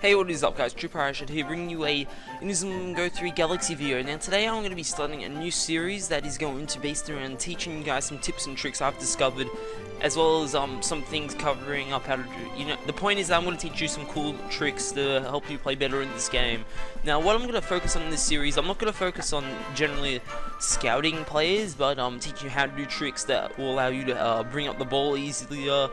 Hey, what is up guys, TrueParachute here, bringing you a Inazuma Go 3 Galaxy video. Now today I'm going to be starting a new series that is going to be based around teaching you guys some tips and tricks I've discovered, as well as some things covering up how to do, the point is that I'm going to teach you some cool tricks to help you play better in this game. Now what I'm going to focus on in this series, I'm not going to focus on generally scouting players, but teaching you how to do tricks that will allow you to bring up the ball easier,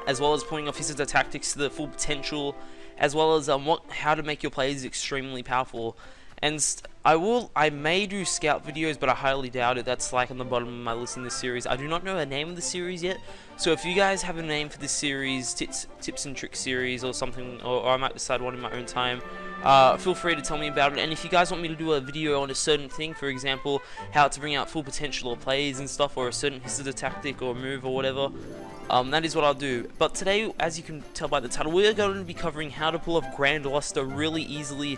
as well as pulling off his tactics to the full potential, as well as how to make your players extremely powerful. And I may do scout videos, but I highly doubt it. That's like on the bottom of my list in this series. I do not know the name of the series yet, so if you guys have a name for this series, tips and tricks series or something, or I might decide one in my own time, feel free to tell me about it. And if you guys want me to do a video on a certain thing, for example, how to bring out full potential of plays and stuff, or a certain history tactic or move or whatever, that is what I'll do. But today, as you can tell by the title, we're going to be covering how to pull off Grand Luster really easily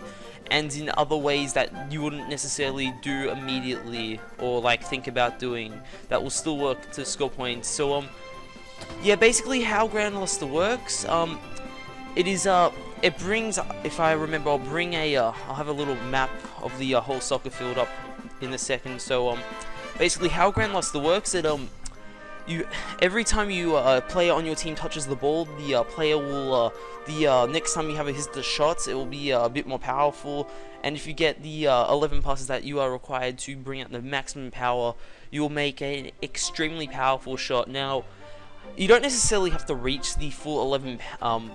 and in other ways that you wouldn't necessarily do immediately or like think about doing that will still work to score points. So yeah, basically how Grand Luster works, it brings, if I remember, I'll bring I'll have a little map of the whole soccer field up in a second. So basically how Grand Luster works, every time a player on your team touches the ball, the player will, next time you have hit the shots, it will be a bit more powerful. And if you get the 11 passes that you are required to bring out the maximum power, you will make an extremely powerful shot. Now, you don't necessarily have to reach the full 11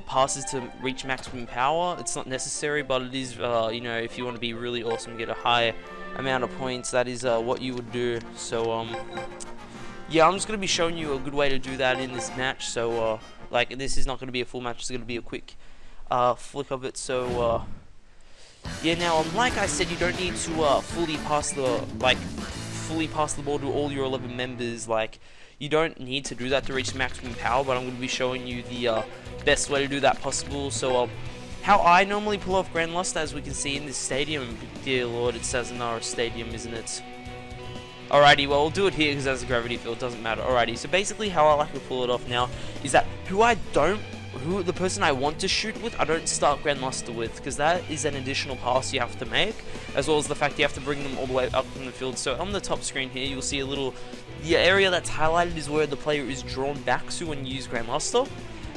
passes to reach maximum power. It's not necessary, but it is, if you want to be really awesome and get a high amount of points, that is what you would do. So, yeah, I'm just going to be showing you a good way to do that in this match. So, like, this is not going to be a full match, it's going to be a quick flick of it. So, yeah, now, like I said, you don't need to fully pass the ball to all your 11 members. Like, you don't need to do that to reach maximum power, but I'm going to be showing you the best way to do that possible. So, how I normally pull off Grand Luster, as we can see in this stadium, dear lord, it says Nara Stadium, isn't it? Alrighty, well, we'll do it here because there's a gravity field, doesn't matter. Alrighty, so basically how I like to pull it off now is that the person I want to shoot with, I don't start Grand Luster with, because that is an additional pass you have to make, as well as the fact you have to bring them all the way up from the field. So on the top screen here, you'll see the area that's highlighted is where the player is drawn back to when you use Grand Luster.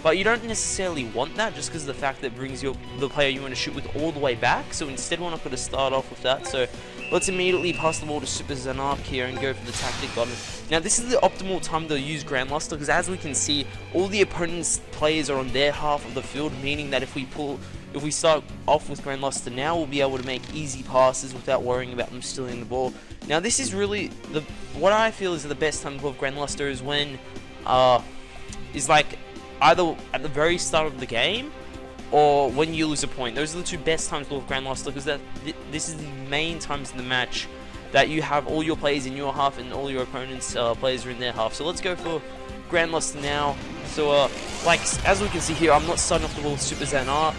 But you don't necessarily want that, just because of the fact that it brings the player you want to shoot with all the way back. So instead, we're not going to start off with that. So let's immediately pass the ball to Super Zanark here and go for the tactic button. Now this is the optimal time to use Grand Luster, because as we can see, all the opponent's players are on their half of the field, meaning that if we start off with Grand Luster now, we'll be able to make easy passes without worrying about them stealing the ball. Now this is really what I feel is the best time to pull off Grand Luster is when either at the very start of the game or when you lose a point. Those are the two best times to pull off Grand Luster, because this is the main times in the match that you have all your players in your half and all your opponent's players are in their half. So let's go for Grand Luster now. So like as we can see here, I'm not starting off the ball with Super Zanar,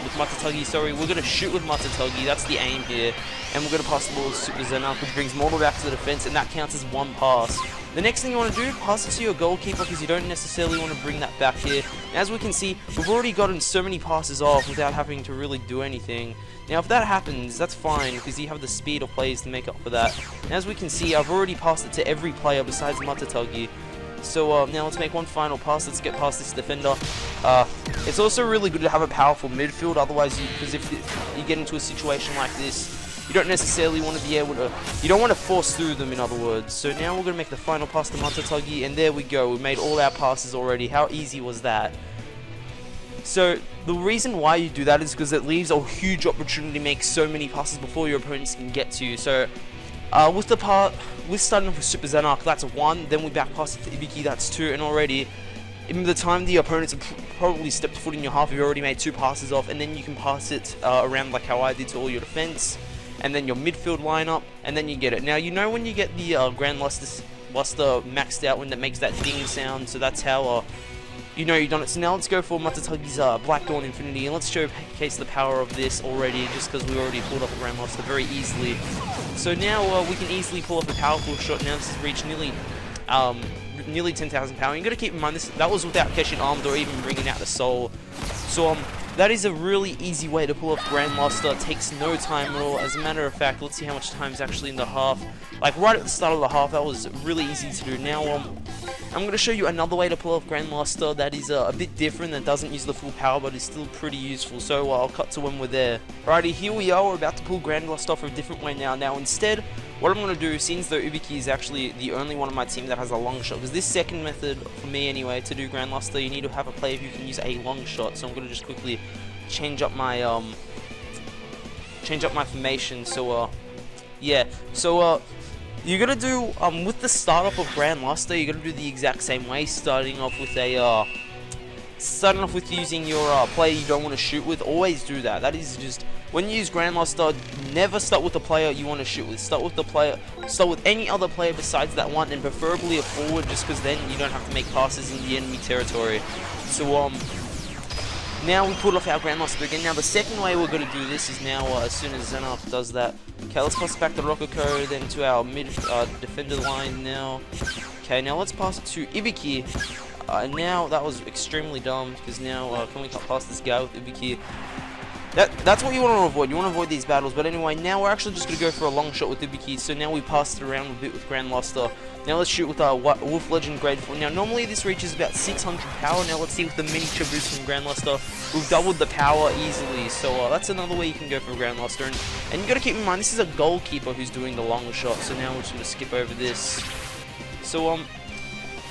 with Matatagi, sorry, we're going to shoot with Matatagi, that's the aim here, and we're going to pass the ball with Super Zanar, which brings Mortal back to the defense, and that counts as one pass. The next thing you want to do, pass it to your goalkeeper, because you don't necessarily want to bring that back here. As we can see, we've already gotten so many passes off without having to really do anything. Now if that happens, that's fine, because you have the speed of plays to make up for that. And as we can see, I've already passed it to every player besides Matatagi. So now let's make one final pass. Let's get past this defender. It's also really good to have a powerful midfield, otherwise, because if you get into a situation like this, you don't necessarily want to be able to, you don't want to force through them, in other words. So now we're going to make the final pass to Matatagi, and there we go. We made all our passes already. How easy was that? So the reason why you do that is because it leaves a huge opportunity to make so many passes before your opponents can get to you. So with starting off with Super Zanark, that's 1, then we back pass it to Ibiki, that's 2, and already, in the time the opponents have probably stepped foot in your half, you've already made 2 passes off, and then you can pass it around like how I did to all your defense, and then your midfield lineup, and then you get it. Now, when you get the Grand Luster maxed out when that makes that ding sound, so that's how you've done it. So now let's go for Matatagi's Black Dawn Infinity, and let's showcase the power of this already, just because we already pulled off a Grand Luster very easily. So now we can easily pull off a powerful shot. Now this has reached nearly 10,000 power. You've got to keep in mind that was without catching armed or even bringing out the soul. So that is a really easy way to pull off Grandmaster. It takes no time at all. As a matter of fact, let's see how much time is actually in the half. Like right at the start of the half, that was really easy to do. Now I'm going to show you another way to pull off Grandmaster that is a bit different, that doesn't use the full power, but is still pretty useful. So I'll cut to when we're there. Alrighty, here we are. We're about to pull Grandmaster off a different way now. Now instead, what I'm going to do, since though Ubiki is actually the only one on my team that has a long shot, because this second method, for me anyway, to do Grandmaster, you need to have a player who can use a long shot. So I'm going to just quickly change up my formation. So yeah, so you're gonna do with the startup of Grandmaster, you're gonna do the exact same way, starting off with using your player you don't want to shoot with. Always do that. That is just, when you use Grandmaster, never start with the player you want to shoot with. Start with any other player besides that one, and preferably a forward, just because then you don't have to make passes in the enemy territory. So now we pulled off our Grandmaster again. Now the second way we're going to do this is now as soon as Xenark does that. Okay, let's pass back to Rococo, then to our mid defender line now. Okay, now let's pass it to Ibiki. Now that was extremely dumb, because now can we cut past this guy with Ibiki? That's what you want to avoid. You want to avoid these battles. But anyway, now we're actually just going to go for a long shot with Ibiki. So now we passed it around a bit with Grandmaster. Now let's shoot with our Wolf Legend Grade 4. Now normally this reaches about 600 power. Now let's see with the miniature boost from Grandmaster. We've doubled the power easily. So that's another way you can go for Grandmaster. And you got to keep in mind, this is a goalkeeper who's doing the long shot. So now we're just going to skip over this. So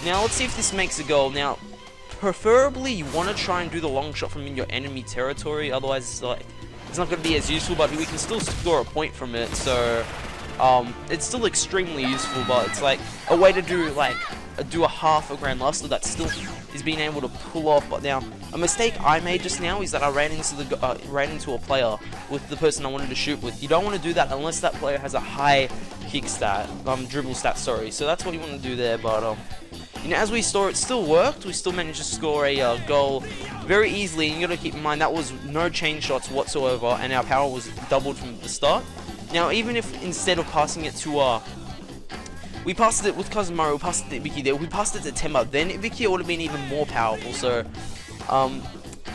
now let's see if this makes a goal. Now, preferably you want to try and do the long shot from in your enemy territory, otherwise it's not going to be as useful, but we can still score a point from it. So it's still extremely useful, but it's like a way to do a half a Grandmaster that still is being able to pull off. But now a mistake I made just now is that I ran into a player with the person I wanted to shoot with. You don't want to do that unless that player has a high kick stat, dribble stat, sorry. So that's what you want to do there. But you know, as we saw, it still worked. We still managed to score a goal very easily. And you got to keep in mind that was no chain shots whatsoever, and our power was doubled from the start. Now, even if instead of passing it to we passed it with Kazumaru, we passed it to Ibiki there, we passed it to Temba, then Ibiki would have been even more powerful. So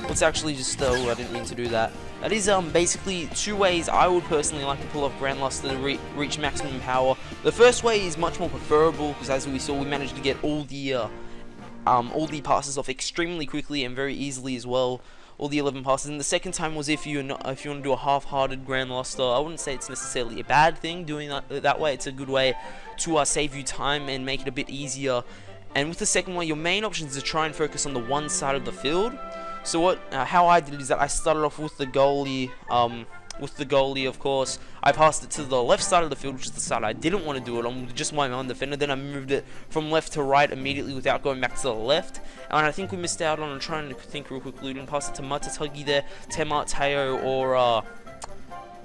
let's actually just oh, I didn't mean to do that. That is basically two ways I would personally like to pull off Grandmaster to reach maximum power. The first way is much more preferable, because as we saw, we managed to get all the passes off extremely quickly and very easily as well. All the 11 passes. And the second time was if you want to do a half-hearted Grandmaster. I wouldn't say it's necessarily a bad thing doing that way. It's a good way to save you time and make it a bit easier. And with the second one, your main option is to try and focus on the one side of the field. So how I did it is that I started off with the goalie, of course. I passed it to the left side of the field, which is the side I didn't want to do it on, just my own defender. Then I moved it from left to right immediately without going back to the left. And I think we missed out on, I'm trying to think real quickly, we didn't pass it to Matatagi there, Tema, Teo, or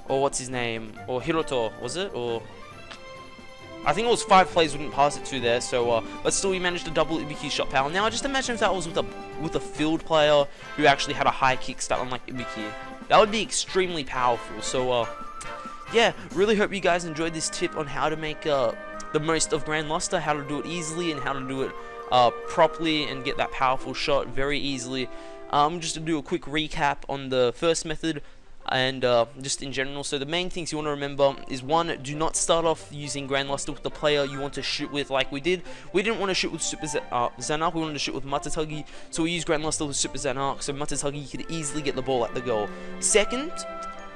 what's his name, or Hiroto, was it, or... I think it was 5 players we didn't pass it to there, so but still we managed to double Ibiki's shot power. Now just imagine if that was with a field player who actually had a high kick stat unlike Ibiki. That would be extremely powerful. So yeah, really hope you guys enjoyed this tip on how to make the most of Grandmaster, how to do it easily and how to do it properly and get that powerful shot very easily. Just to do a quick recap on the first method and just in general. So the main things you want to remember is, one, do not start off using Grandmaster with the player you want to shoot with like we did. We didn't want to shoot with Super Xenark, we wanted to shoot with Matatagi, so we used Grandmaster with Super Xenark, so Matatagi could easily get the ball at the goal. Second,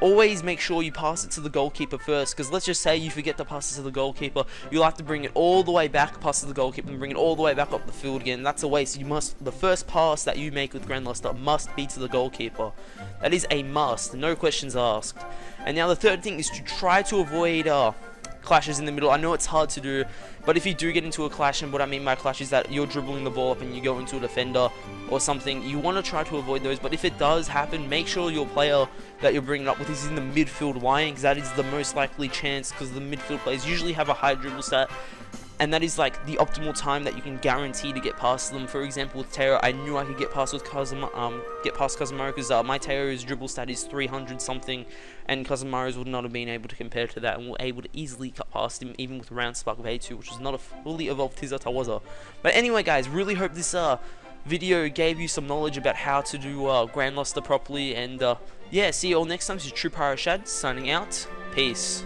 always make sure you pass it to the goalkeeper first, because let's just say you forget to pass it to the goalkeeper, you'll have to bring it all the way back, pass to the goalkeeper, and bring it all the way back up the field again. That's a waste. The first pass that you make with Grandmaster must be to the goalkeeper. That is a must, no questions asked. And now the third thing is to try to avoid clashes in the middle. I know it's hard to do, but if you do get into a clash, and what I mean by clash is that you're dribbling the ball up and you go into a defender or something, you want to try to avoid those. But if it does happen, make sure your player that you're bringing up with is in the midfield line, because that is the most likely chance, because the midfield players usually have a high dribble stat, and that is like the optimal time that you can guarantee to get past them. For example, with Teo, I knew I could get past Kazumaru because my Teo's dribble stat is 300 something, and Kazumaru's would not have been able to compare to that, and were able to easily cut past him even with Round Spark of A2, which was not a fully evolved Tizatawaza. But anyway, guys, really hope this video gave you some knowledge about how to do Grandmaster properly, and yeah, see you all next time. This is True Pyro Shad signing out. Peace.